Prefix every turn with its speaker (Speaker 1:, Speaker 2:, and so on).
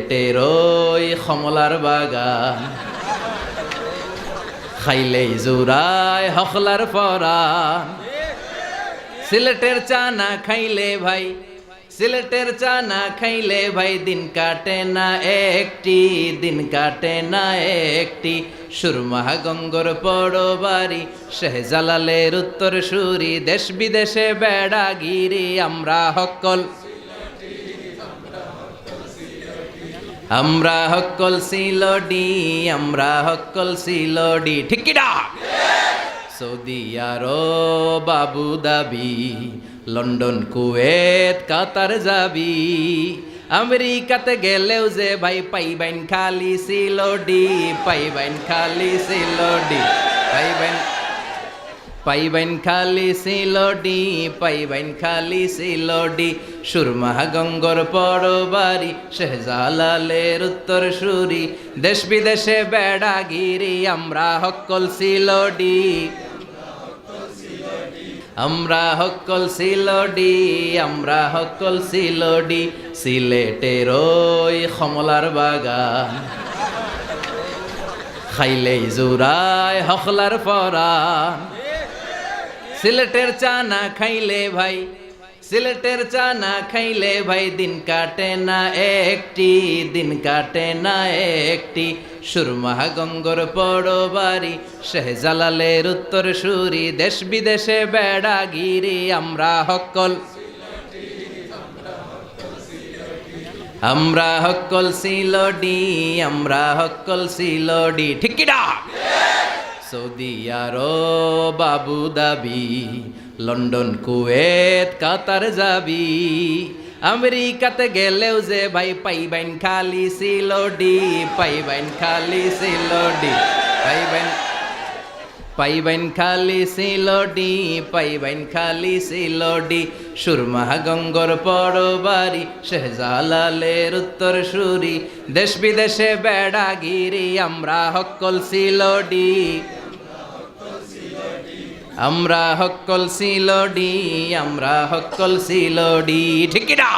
Speaker 1: টেরোই কমলার বাগান খাইলেই জুরায় হকলার পরাণ। সিলেটের চা না খাইলে ভাই, সিলেটের চা না খাইলে ভাই দিন কাটে না একটি, দিন কাটে না একটি। সুরমা গঙ্গর পড়ো বাড়ি, শেহজালালের উত্তর সুরি, দেশ বিদেশে বেড়াগিরি আমরা হকল, আমরা হকল সিলডি, আমরা হকল সিলডি। ঠিক কি না? Saudi Arab Abu Dhabi, London Kuwait Qatar যাবি, আমেরিকাতে গেলেও যে ভাই পাইবেন খালি সিলডি, পাইবেন খালি সিলডি, পাইবেন খালি সিলডি, পাইবেন খালি সিলডি। সুরমা গঙ্গর পড়ো বাড়ি, শেহজালালের উত্তর সুরি, দেশ বিদেশে বেড়াগিরি আমরা হকল সিলডি, আমরা হকল সিলডি, আমরা হকল সিলডি। সিলেটের ওই কমলার বাগান খাইলেই জুরায় হকলার পরাণ। সিলেটের চা না খাইলে ভাই, সিলেটের চা না খাইলে ভাই দিন কাটে না একটি, দিন কাটে না একটি। সুরমা গঙ্গর পড়ো বাড়ি, শেহজালালের উত্তর সুরি, দেশ বিদেশে বেড়াগিরি আমরা হকল, আমরা হকল সিলডি, আমরা হকল সিলডি। ঠিক কি না? Saudi Arab Abu Dhabi, London Kuwait Qatar যাবি, আমেরিকাতে গেলেও যে ভাই পাইবেন খালি সিলডি, পাইবেন খালি সিলডি, পাইবেন খালি সিলডি, পাইবেন খালি সিলডি। সুরমা গঙ্গর পড়ো বাড়ি, শেহজালালের উত্তর সুরি, দেশ বিদেশে বেড়াগিরি আমরা হকল সিলডি, আমরা হকল সিলডি, আমরা হকল সিলডি। ঠিক কি না?